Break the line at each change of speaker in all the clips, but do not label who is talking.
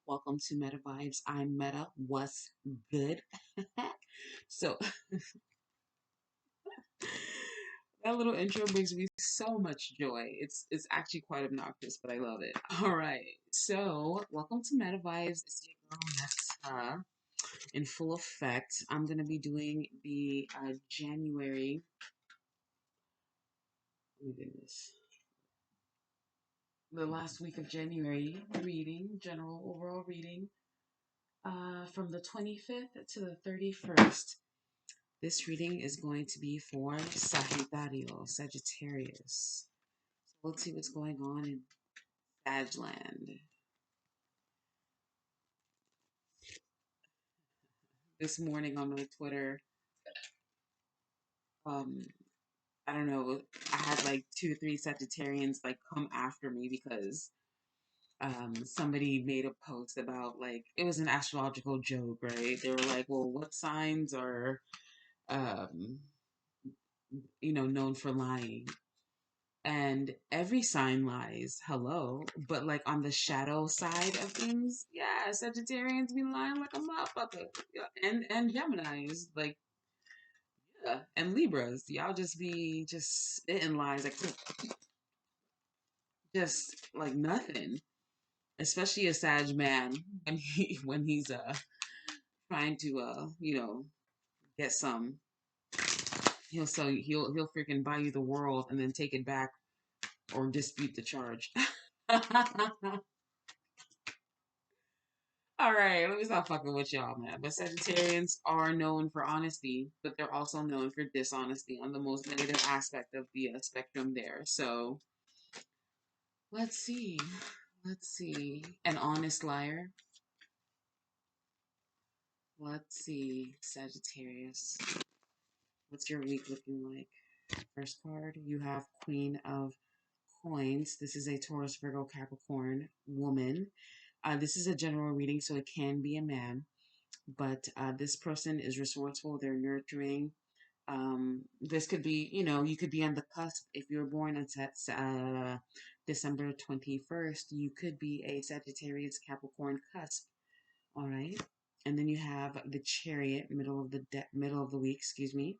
Welcome to Meta Vibes. I'm Meta. What's good? So that little intro brings me so much joy. It's actually quite obnoxious, but I love it. All right. So welcome to Meta Vibes. It's your girl Meta in full effect. I'm gonna be doing the January. Oh my goodness. The last week of January reading, general overall reading, from the 25th to the 31st. This reading is going to be for Sagittarius. So let's see what's going on in Sagland. This morning on my Twitter, um, I don't know, I had like 2 or 3 Sagittarians like come after me because somebody made a post about like it was an astrological joke, right? They were like, well, what signs are um known for lying? And every sign lies, hello, but like on the shadow side of things, yeah, Sagittarians be lying like a motherfucker. Yeah, and Geminis, like, yeah, and Libras, y'all just be just spitting lies like just like nothing, especially a Sag man when he's trying to get some. He'll freaking buy you the world and then take it back or dispute the charge. All right, let me stop fucking with y'all, man. But Sagittarians are known for honesty, but they're also known for dishonesty on the most negative aspect of the spectrum there. So let's see. Let's see. An honest liar. Let's see. Sagittarius. What's your week looking like? First card, you have Queen of Coins. This is a Taurus, Virgo, Capricorn woman. This is a general reading, so it can be a man. But this person is resourceful, they're nurturing. This could be, you could be on the cusp. If you were born on December 21st, you could be a Sagittarius Capricorn cusp. All right. And then you have the Chariot, middle of the week, excuse me.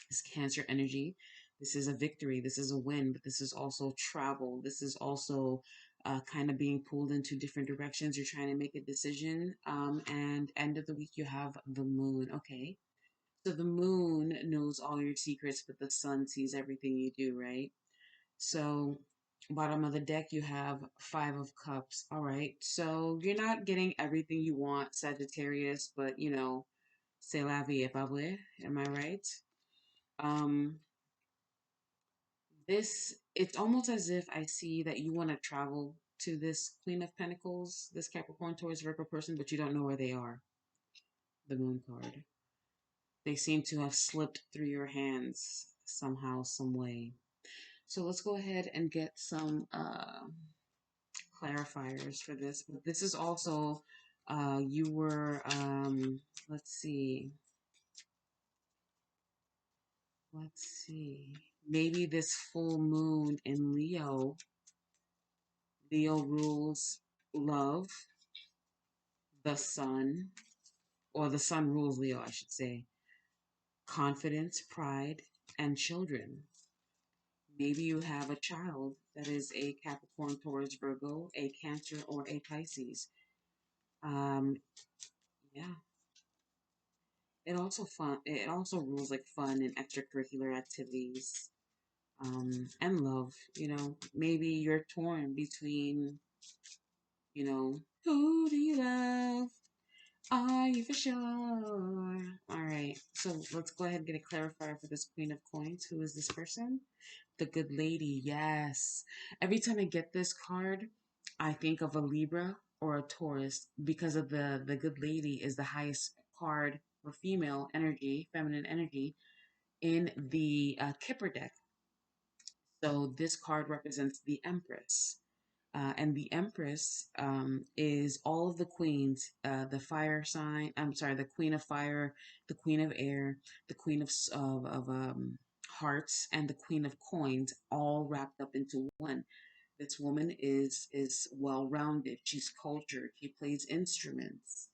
Is Cancer energy. This is a victory. This is a win, but this is also travel. This is also kind of being pulled into different directions. You're trying to make a decision. And end of the week, you have the moon. Okay. So the moon knows all your secrets, but the sun sees everything you do, right? So, bottom of the deck, you have Five of Cups. All right. So you're not getting everything you want, Sagittarius, but c'est la vie, et pas vrai? Am I right? Um, it's almost as if I see that you want to travel to this Queen of Pentacles, this Capricorn, Taurus, Virgo person, but you don't know where they are. The Moon card. They seem to have slipped through your hands somehow, some way. So let's go ahead and get some clarifiers for this. But this is also, you were, let's see, let's see. Maybe this full moon in Leo. Leo rules love, the sun, or the sun rules Leo, I should say, confidence, pride, and children. Maybe you have a child that is a Capricorn, Taurus, Virgo, a Cancer, or a Pisces. Um, yeah. It also rules like fun and extracurricular activities, and love. Maybe you're torn between, who do you love? Are you for sure? All right. So let's go ahead and get a clarifier for this Queen of Coins. Who is this person? The Good Lady. Yes. Every time I get this card, I think of a Libra or a Taurus because of the Good Lady is the highest card for female energy, feminine energy in the Kipper deck. So this card represents the Empress. And the Empress is all of the queens, the fire sign. I'm sorry, the Queen of Fire, the Queen of Air, the Queen of Hearts, and the Queen of Coins, all wrapped up into one. This woman is well rounded. She's cultured. She plays instruments.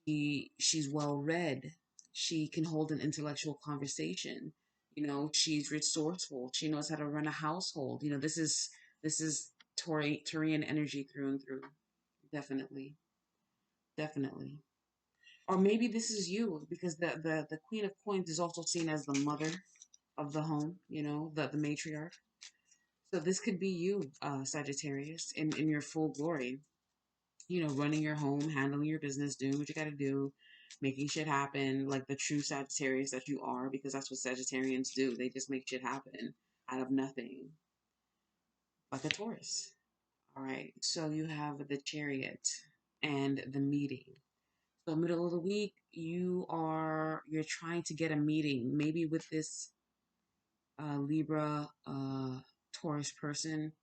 She's well read. She can hold an intellectual conversation. She's resourceful. She knows how to run a household. This is Taurian energy through and through. Definitely, definitely. Or maybe this is you, because the Queen of Coins is also seen as the mother of the home. The matriarch. So this could be you, Sagittarius, in your full glory. Running your home, handling your business, doing what you got to do, making shit happen like the true Sagittarius that you are, because that's what Sagittarians do. They just make shit happen out of nothing, like a Taurus. All right. So you have the Chariot and the meeting. So middle of the week, you're trying to get a meeting, maybe with this Libra, Taurus person,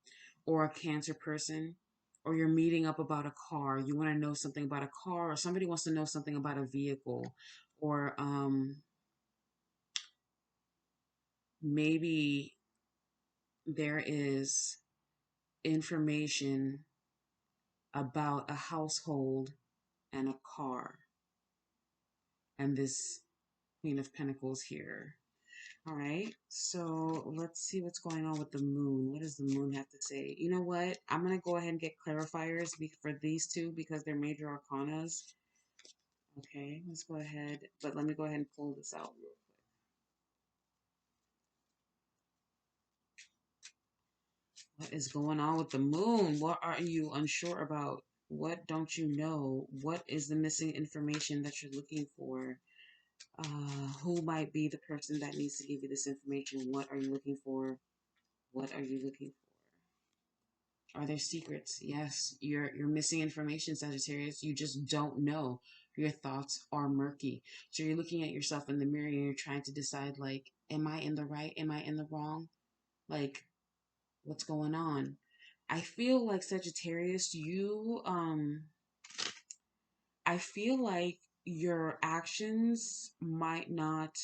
or a Cancer person, or you're meeting up about a car. You want to know something about a car, or somebody wants to know something about a vehicle, or maybe there is information about a household and a car, and this Queen of Pentacles here. All right, so let's see what's going on with the moon. What does the moon have to say? You know what? I'm going to go ahead and get clarifiers for these two because they're major arcanas. Okay, let's go ahead. But let me go ahead and pull this out real quick. What is going on with the moon? What are you unsure about? What don't you know? What is the missing information that you're looking for? Who might be the person that needs to give you this information? What are you looking for? What are you looking for? Are there secrets? Yes, you're missing information, Sagittarius. You just don't know. Your thoughts are murky. So you're looking at yourself in the mirror and you're trying to decide, like, am I in the right? Am I in the wrong? Like, what's going on? I feel like, Sagittarius, I feel like your actions might not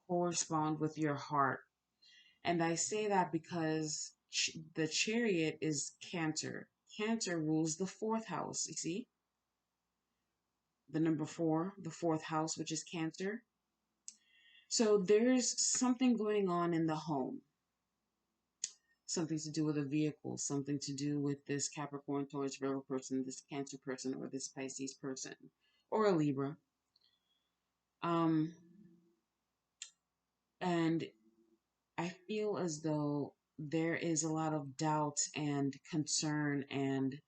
correspond with your heart. And I say that because the Chariot is Cancer. Cancer rules the fourth house. You see, the number four, the fourth house, which is Cancer. So there's something going on in the home, something to do with a vehicle, something to do with this Capricorn, Taurus, Virgo person, this Cancer person, or this Pisces person, or a Libra. Um, and I feel as though there is a lot of doubt and concern, and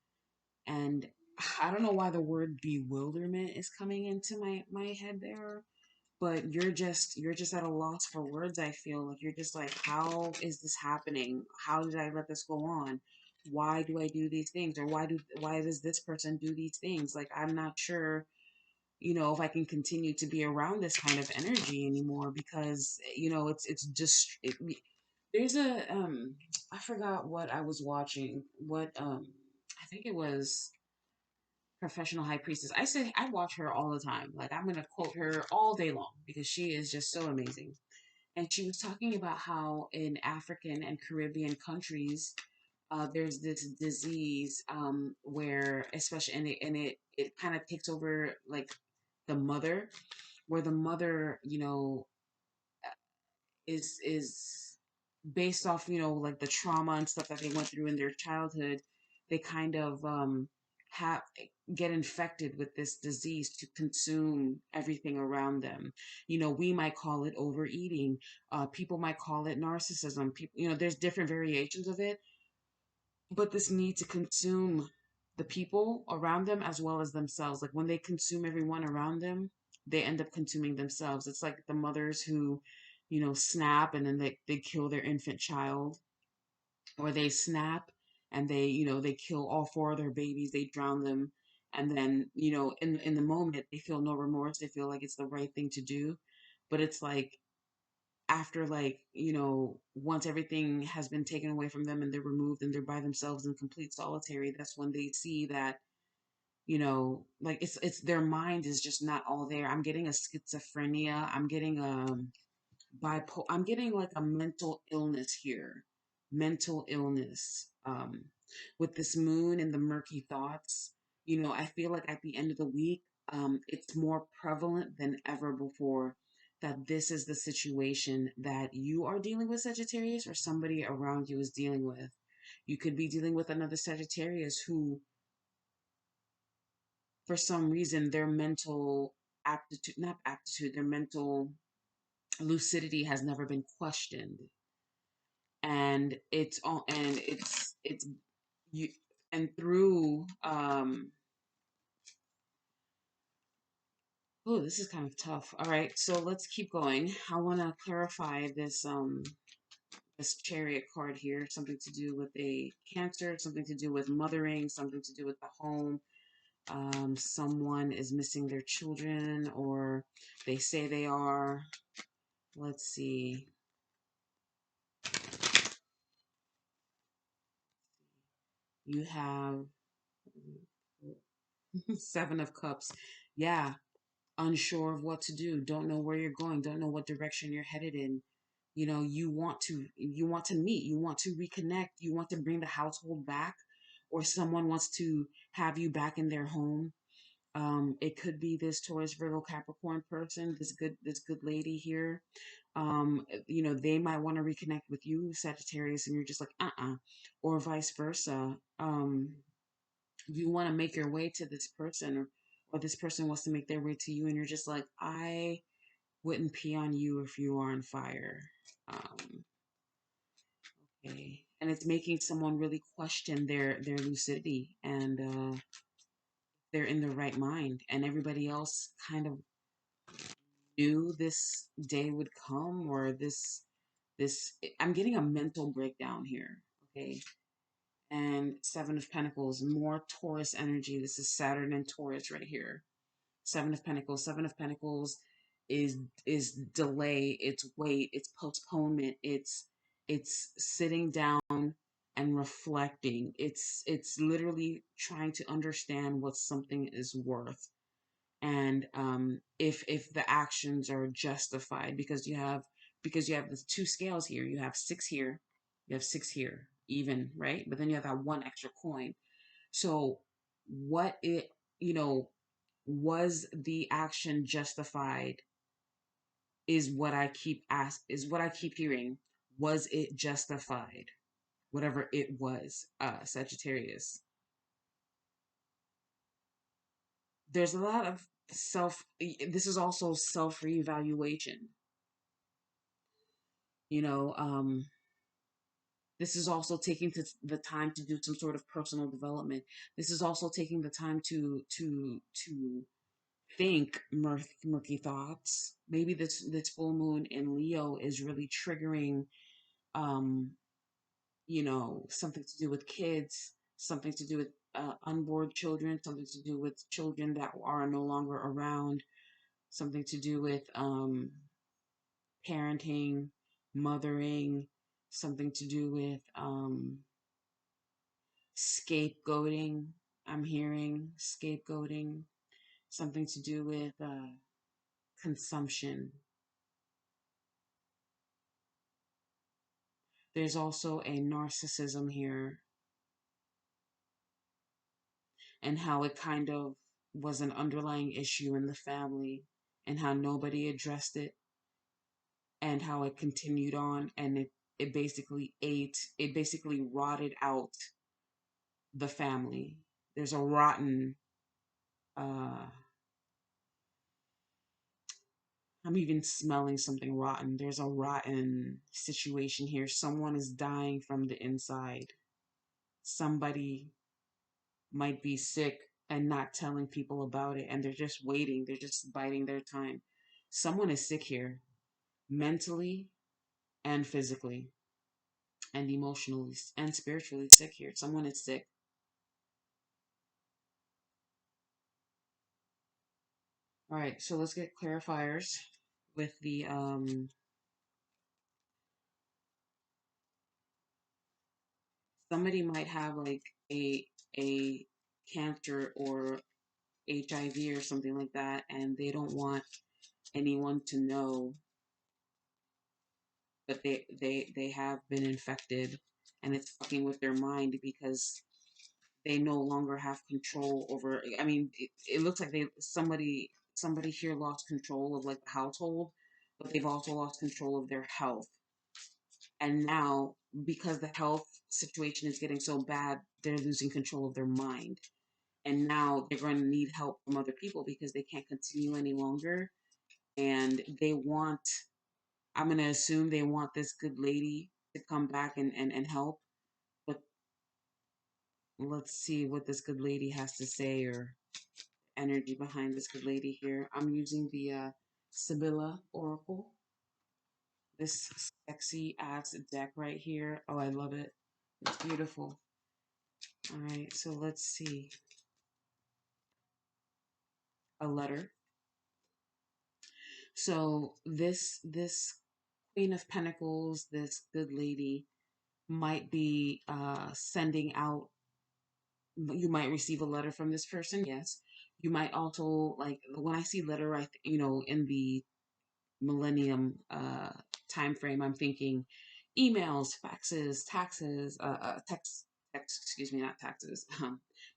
I don't know why the word bewilderment is coming into my head there, but you're just at a loss for words. I feel like you're just like, how is this happening? How did I let this go on? Why do I do these things? Or why does this person do these things? Like, I'm not sure, if I can continue to be around this kind of energy anymore, because it's just there's a I forgot what I was watching. What I think it was Professional High Priestess. I say I watch her all the time. Like, I'm gonna quote her all day long because she is just so amazing. And she was talking about how in African and Caribbean countries, there's this disease, where, especially, and it kind of takes over, like, the mother, where the mother, is based off, like, the trauma and stuff that they went through in their childhood. They kind of have get infected with this disease to consume everything around them. We might call it overeating. People might call it narcissism. People, there's different variations of it, but this need to consume the people around them as well as themselves. Like, when they consume everyone around them, they end up consuming themselves. It's like the mothers who, snap and then they kill their infant child, or they snap and they kill all four of their babies, they drown them, and then, in the moment they feel no remorse, they feel like it's the right thing to do. But it's like, after, like, once everything has been taken away from them and they're removed and they're by themselves in complete solitary, that's when they see that, like, it's their mind is just not all there. I'm getting a schizophrenia, I'm getting bipolar, I'm getting like a mental illness here mental illness. With this moon and the murky thoughts, I feel like at the end of the week, it's more prevalent than ever before that this is the situation that you are dealing with, Sagittarius, or somebody around you is dealing with. You could be dealing with another Sagittarius who, for some reason, their mental aptitude, not aptitude, their mental lucidity has never been questioned. And it's all, and it's you, and through, oh, this is kind of tough. All right, so let's keep going. I want to clarify this chariot card here, something to do with a Cancer, something to do with mothering, something to do with the home. Someone is missing their children, or they say they are. Let's see. You have Seven of Cups. Yeah, unsure of what to do, don't know where you're going, don't know what direction you're headed in. You want to meet, you want to reconnect, you want to bring the household back, or someone wants to have you back in their home. It could be this Taurus, Virgo, Capricorn person, this good lady here. They might want to reconnect with you, Sagittarius, and you're just like, or vice versa. You want to make your way to this person, or this person wants to make their way to you, and you're just like, I wouldn't pee on you if you are on fire. Okay. And it's making someone really question their lucidity, and they're in the right mind, and everybody else kind of knew this day would come, or this I'm getting a mental breakdown here. Okay. And Seven of Pentacles, more Taurus energy. This is Saturn and Taurus right here. Seven of Pentacles. Seven of Pentacles is delay, it's wait, it's postponement, it's sitting down and reflecting. It's literally trying to understand what something is worth, and if the actions are justified, because you have the two scales here. You have six here, you have six here, even, right? But then you have that one extra coin. So what it you know was the action justified, is what I keep hearing. Was it justified? Whatever it was, Sagittarius. There's a lot of this is also self reevaluation. You know, this is also taking the time to do some sort of personal development. This is also taking the time to think murky thoughts. Maybe this full moon in Leo is really triggering, um, something to do with kids, something to do with unborn children, something to do with children that are no longer around, something to do with parenting, mothering, something to do with scapegoating. I'm hearing scapegoating, something to do with consumption. There's also a narcissism here, and how it kind of was an underlying issue in the family, and how nobody addressed it, and how it continued on, and it basically rotted out the family. There's a rotten, uh I'm even smelling something rotten. There's a rotten situation here. Someone is dying from the inside. Somebody might be sick and not telling people about it, and they're just waiting. They're just biding their time. Someone is sick here, mentally and physically and emotionally and spiritually sick here. Someone is sick. All right, so let's get clarifiers with the somebody might have like a cancer or HIV or something like that, and they don't want anyone to know that they have been infected. and it's fucking with their mind because they no longer have control over. I mean, it looks like somebody here lost control of like the household, but they've also lost control of their health. And now, because the health situation is getting so bad, they're losing control of their mind. And now they're going to need help from other people because they can't continue any longer. And they want, I'm going to assume they want this good lady to come back and help. But let's see what this good lady has to say, or energy behind this good lady here. I'm using the Sibylla Oracle. This sexy ass deck right here. Oh, I love it. It's beautiful. All right, so let's see. A letter. So this Queen of Pentacles, this good lady, might be sending out. You might receive a letter from this person. Yes. You might also, like, when I see letter, in the millennium time frame, I'm thinking emails, faxes, taxes, excuse me, not taxes.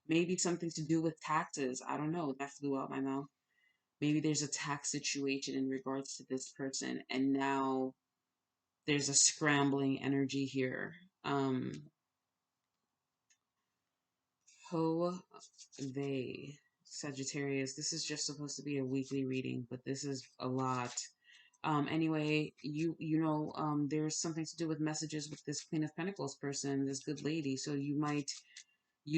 Maybe something to do with taxes. I don't know. That flew out my mouth. Maybe there's a tax situation in regards to this person, and now there's a scrambling energy here. Ho they Sagittarius. This is just supposed to be a weekly reading, but this is a lot. Anyway, there's something to do with messages with this Queen of Pentacles person, this good lady. So you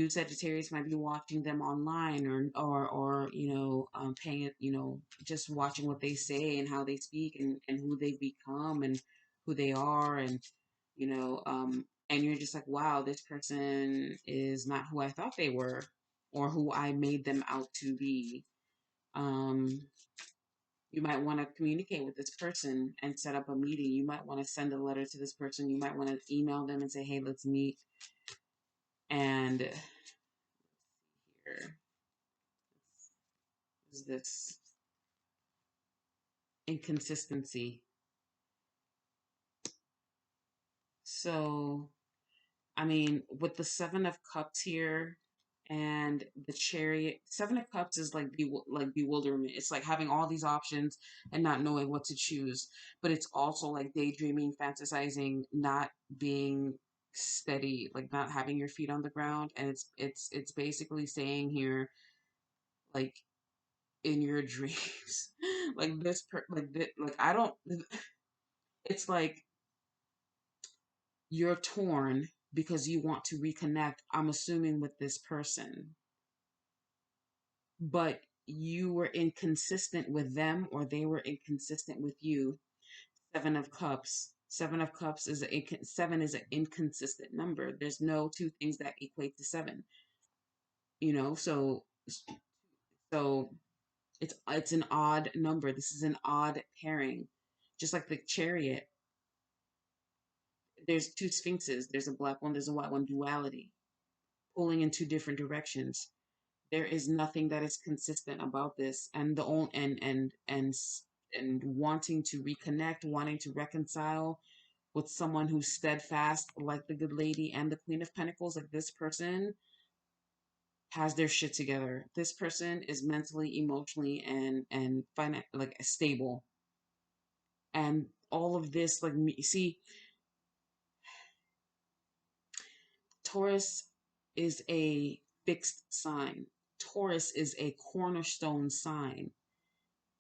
Sagittarius might be watching them online, or paying it, just watching what they say and how they speak, and who they become and who they are, and and you're just like, wow, this person is not who I thought they were, or who I made them out to be. um you might want to communicate with this person and set up a meeting. You might want to send a letter to this person. You might want to email them and say, hey, let's meet. And here is this inconsistency. So, I mean, with the Seven of Cups here and the Chariot, Seven of Cups is like bewilderment. It's like having all these options and not knowing what to choose. But it's also like daydreaming, fantasizing, not being steady, like not having your feet on the ground. And it's basically saying here, like, in your dreams, like I don't. It's like you're torn because you want to reconnect, I'm assuming, with this person, but you were inconsistent with them, or they were inconsistent with you. Seven of Cups. Seven of Cups is seven is an inconsistent number. There's no two things that equate to seven. So it's an odd number. This is an odd pairing. Just like the Chariot, there's two sphinxes. There's a black one, there's a white one, duality, pulling in two different directions. There is nothing that is consistent about this, and the only and wanting to reconnect, wanting to reconcile with someone who's steadfast, like the good lady and the Queen of Pentacles. Like, this person has their shit together. This person is mentally, emotionally, and like stable. And all of this, like, see, Taurus is a fixed sign. Taurus is a cornerstone sign.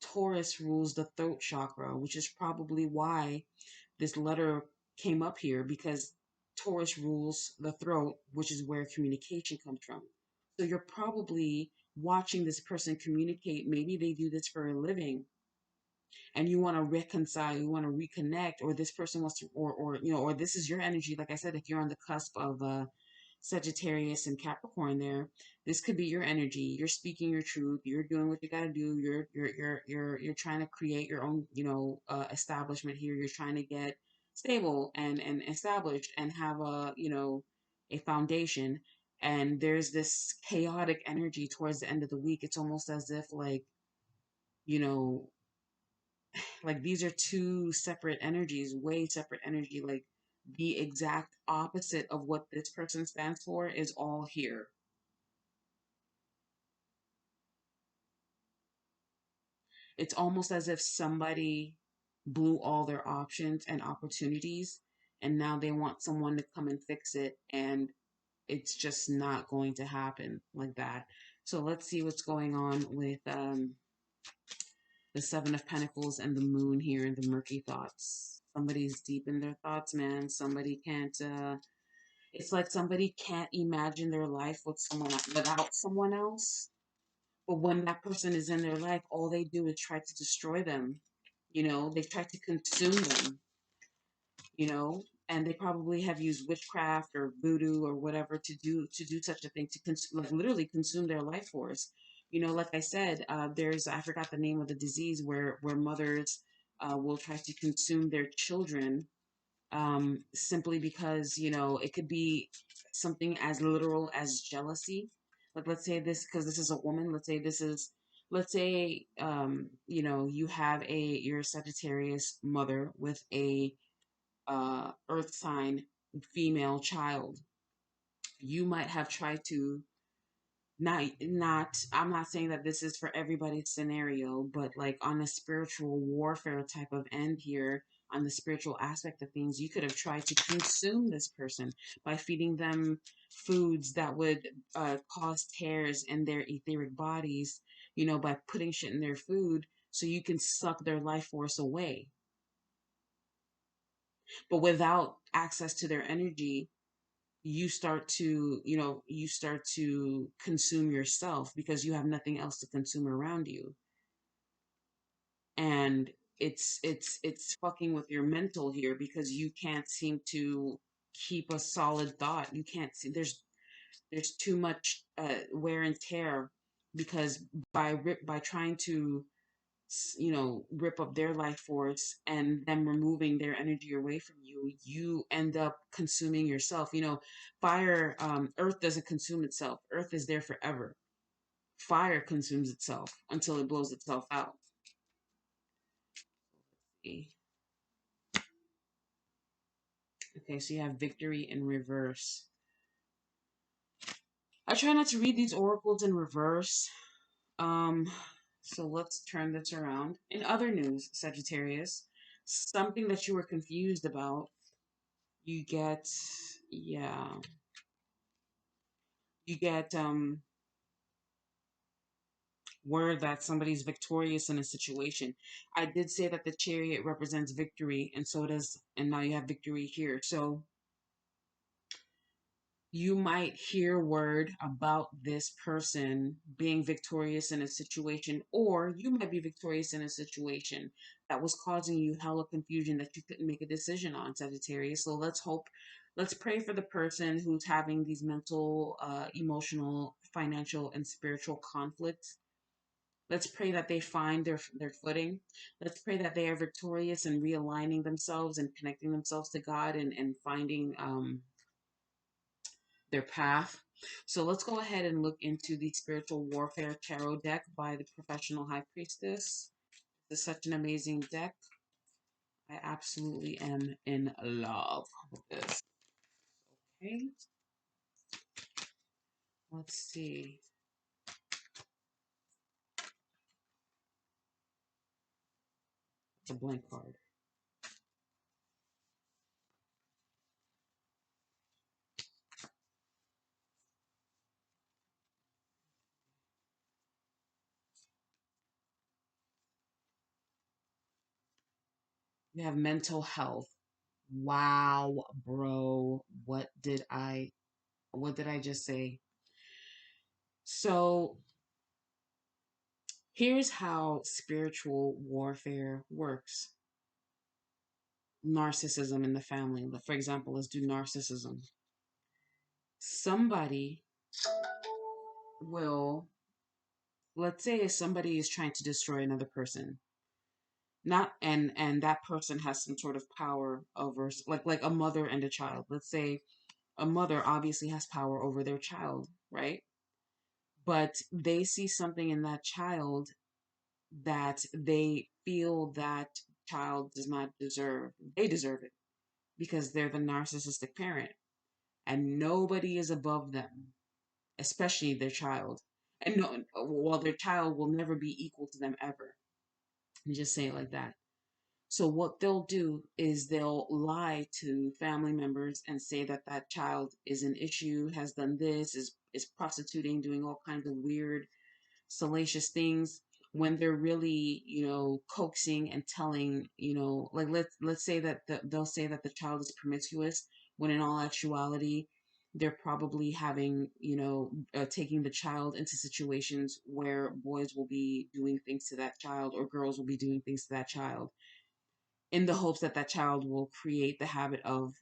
Taurus rules the throat chakra, which is probably why this letter came up here, because Taurus rules the throat, which is where communication comes from. So you're probably watching this person communicate. Maybe they do this for a living, and you want to reconcile, you want to reconnect, or this person wants to, or this is your energy. Like I said, if you're on the cusp of Sagittarius and Capricorn, there, this could be your energy. You're speaking your truth. You're doing what you got to do. You're trying to create your own, establishment here. You're trying to get stable and established and have a foundation. And there's this chaotic energy towards the end of the week. It's almost as if, like, you know like, these are two separate energies, way separate energy. Like, the exact opposite of what this person stands for is all here. It's almost as if somebody blew all their options and opportunities, and now they want someone to come and fix it, and it's just not going to happen like that. So let's see what's going on with the Seven of Pentacles and the Moon here in the murky thoughts. Somebody's deep in their thoughts, man. Somebody can't. It's like somebody can't imagine their life with someone without someone else. But when that person is in their life, all they do is try to destroy them. You know, they try to consume them. You know, and they probably have used witchcraft or voodoo or whatever to do such a thing, to like literally consume their life force. You know, like I said, there's, I forgot the name of the disease where mothers will try to consume their children, simply because, you know, it could be something as literal as jealousy. Like, let's say this, because this is a woman, let's say this is, let's say, you know, you have you're a Sagittarius mother with a earth sign female child. You might have tried to, not I'm not saying that this is for everybody's scenario, but like on a spiritual warfare type of end here, on the spiritual aspect of things, you could have tried to consume this person by feeding them foods that would cause tears in their etheric bodies, you know, by putting shit in their food so you can suck their life force away. But without access to their energy, you start to, you know, you start to consume yourself because you have nothing else to consume around you. And it's fucking with your mental here because you can't seem to keep a solid thought. You can't see, there's too much wear and tear, because by trying to, you know, rip up their life force and them removing their energy away from you, you end up consuming yourself. You know, fire, earth doesn't consume itself. Earth is there forever. Fire consumes itself until it blows itself out. Okay, so you have victory in reverse. I try not to read these oracles in reverse. Um, so let's turn this around. In other news, Sagittarius, something that you were confused about, you get, yeah, you get word that somebody's victorious in a situation. I did say that the chariot represents victory, and so does, and now you have victory here. So you might hear word about this person being victorious in a situation, or you might be victorious in a situation that was causing you hella confusion that you couldn't make a decision on, Sagittarius. So let's hope, let's pray for the person who's having these mental, emotional, financial, and spiritual conflicts. Let's pray that they find their footing. Let's pray that they are victorious and realigning themselves and connecting themselves to God, and finding their path. So let's go ahead and look into the Spiritual Warfare Tarot deck by the Professional High Priestess. This is such an amazing deck. I absolutely am in love with this. Okay, let's see. It's a blank card. We have mental health. Wow, bro. What did I just say? So here's how spiritual warfare works. Narcissism in the family. For example, let's do narcissism. Somebody will, let's say if somebody is trying to destroy another person, not, and that person has some sort of power over, like a mother and a child. Let's say a mother obviously has power over their child, right? But they see something in that child that they feel that child does not deserve. They deserve it. because they're the narcissistic parent, and nobody is above them, especially their child. And no, well, their child will never be equal to them ever. You just say it like that. So what they'll do is they'll lie to family members and say that that child is an issue, has done this, is prostituting, doing all kinds of weird, salacious things, when they're really, coaxing and telling, like let's say that they'll say that the child is promiscuous, when in all actuality they're probably having, taking the child into situations where boys will be doing things to that child, or girls will be doing things to that child, in the hopes that that child will create the habit of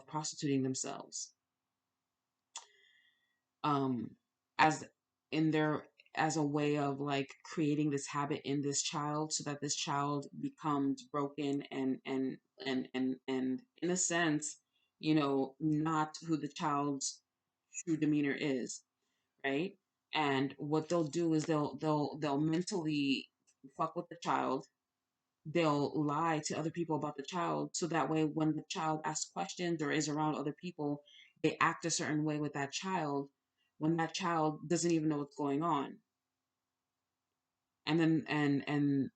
prostituting themselves, um as in their as a way of like creating this habit in this child, so that this child becomes broken and in a sense, not who the child's true demeanor is, right? And what they'll do is they'll mentally fuck with the child. They'll lie to other people about the child, so that way when the child asks questions or is around other people, they act a certain way with that child, when that child doesn't even know what's going on. And then and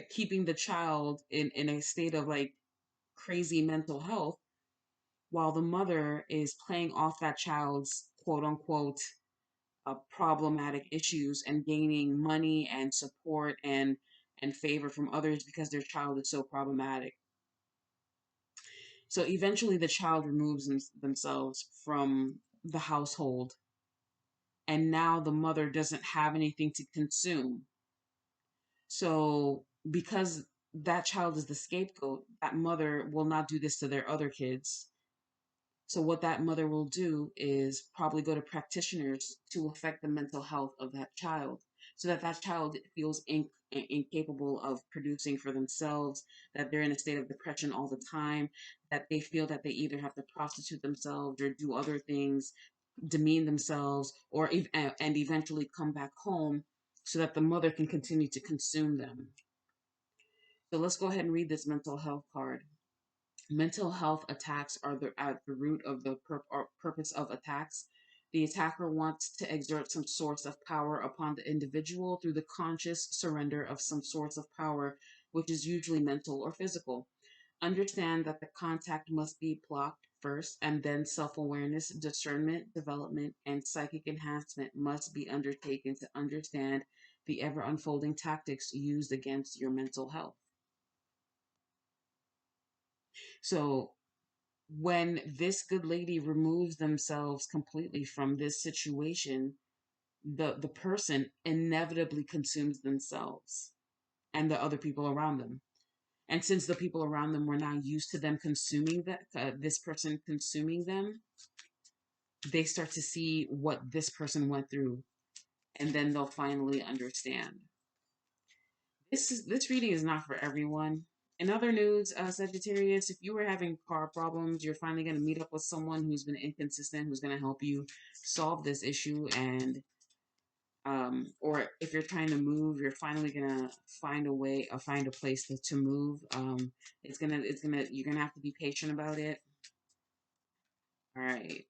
keeping the child in a state of like crazy mental health, while the mother is playing off that child's quote unquote problematic issues, and gaining money and support and favor from others because their child is so problematic. So eventually the child removes themselves from the household, and now the mother doesn't have anything to consume. So because that child is the scapegoat, that mother will not do this to their other kids. So what that mother will do is probably go to practitioners to affect the mental health of that child, so that that child feels incapable of producing for themselves, that they're in a state of depression all the time, that they feel that they either have to prostitute themselves or do other things, demean themselves, or and eventually come back home, so that the mother can continue to consume them. So let's go ahead and read this mental health card. Mental health attacks are at the root of the purpose of attacks. The attacker wants to exert some source of power upon the individual through the conscious surrender of some source of power, which is usually mental or physical. Understand that the contact must be blocked first, and then self awareness, discernment, development, and psychic enhancement must be undertaken to understand the ever unfolding tactics used against your mental health. So, when this good lady removes themselves completely from this situation, the person inevitably consumes themselves and the other people around them. And since the people around them were now used to them consuming that, this person consuming them, they start to see what this person went through, and then they'll finally understand. This reading is not for everyone. In other news, Sagittarius, if you were having car problems, you're finally going to meet up with someone who's been inconsistent, who's going to help you solve this issue. And or if you're trying to move, you're finally going to find a way or find a place to move. You're going to have to be patient about it. All right,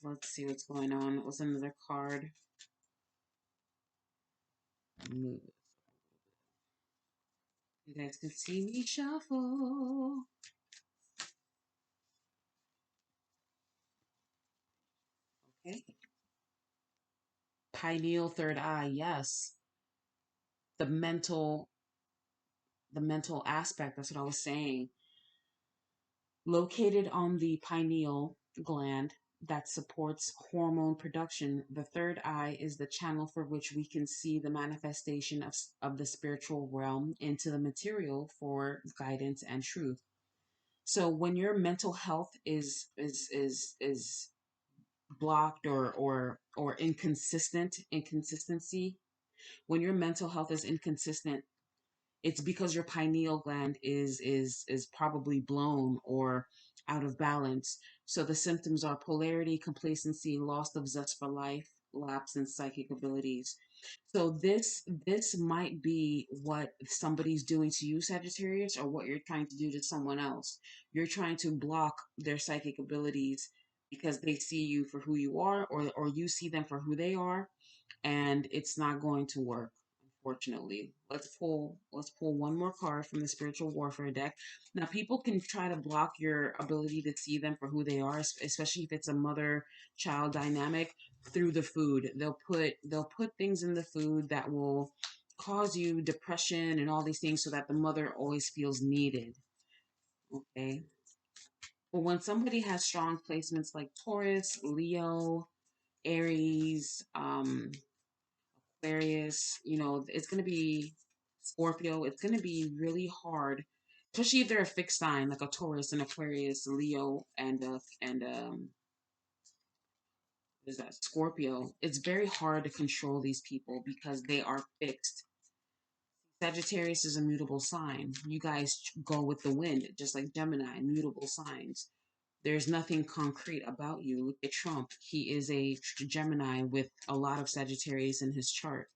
let's see what's going on. What's another card? Move. You guys can see me shuffle. Okay. Pineal third eye, yes. The mental the mental aspect, that's what I was saying. Located on the pineal gland that supports hormone production, the third eye is the channel for which we can see the manifestation of the spiritual realm into the material for guidance and truth. So when your mental health is blocked or inconsistency, when your mental health is inconsistent, it's because your pineal gland is probably blown or out of balance. So the symptoms are polarity, complacency, loss of zest for life, lapse in psychic abilities. So this might be what somebody's doing to you, Sagittarius, or what you're trying to do to someone else. You're trying to block their psychic abilities because they see you for who you are, or you see them for who they are, and it's not going to work, unfortunately. Let's pull one more card from the spiritual warfare deck. Now, people can try to block your ability to see them for who they are, especially if it's a mother child dynamic, through the food. They'll put things in the food that will cause you depression and all these things, so that the mother always feels needed. Okay. But when somebody has strong placements like Taurus, Leo, Aries, Aquarius, it's going to be Scorpio. It's going to be really hard, especially if they're a fixed sign like a Taurus, an Aquarius, Leo, and is that Scorpio. It's very hard to control these people because they are fixed. Sagittarius is a mutable sign. You guys go with the wind, just like Gemini, mutable signs. There's nothing concrete about you. Look at Trump. He is a Gemini with a lot of Sagittarius in his chart.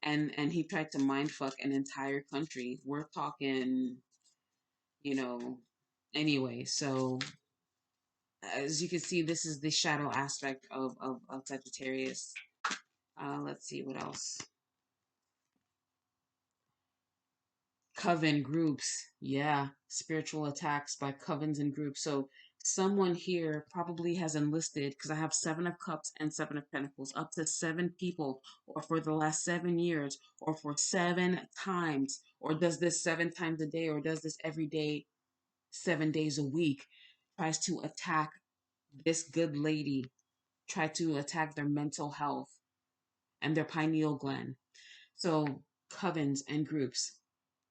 And he tried to mind fuck an entire country. We're talking, you know, anyway. So as you can see, this is the shadow aspect of Sagittarius. Let's see what else. Coven groups, yeah, spiritual attacks by covens and groups. So someone here probably has enlisted, because I have 7 of Cups and 7 of Pentacles, up to 7 people, or for the last 7 years, or for 7 times, or does this 7 times a day, or does this every day, 7 days a week, tries to attack this good lady, try to attack their mental health and their pineal gland. So covens and groups.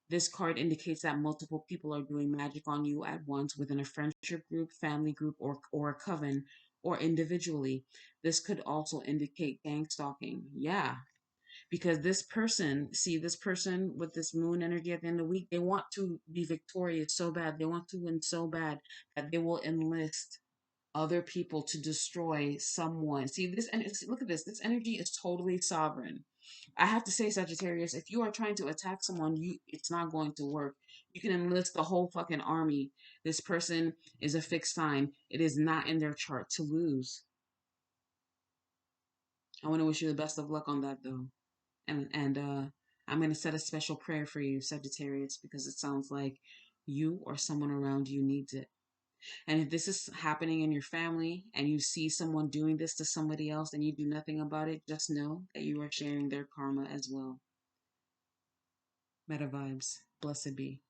This card indicates that multiple people are doing magic on you at once within a friendship group, family group, or a coven, or individually. This could also indicate gang stalking. Yeah, because this person with this moon energy at the end of the week, they want to be victorious so bad. They want to win so bad that they will enlist other people to destroy someone. See this, and look at this. This energy is totally sovereign. I have to say, Sagittarius, if you are trying to attack someone, it's not going to work. You can enlist the whole fucking army. This person is a fixed sign. It is not in their chart to lose. I want to wish you the best of luck on that, though. And I'm going to set a special prayer for you, Sagittarius, because it sounds like you or someone around you needs it. And if this is happening in your family and you see someone doing this to somebody else and you do nothing about it, just know that you are sharing their karma as well. Meta vibes. Blessed be.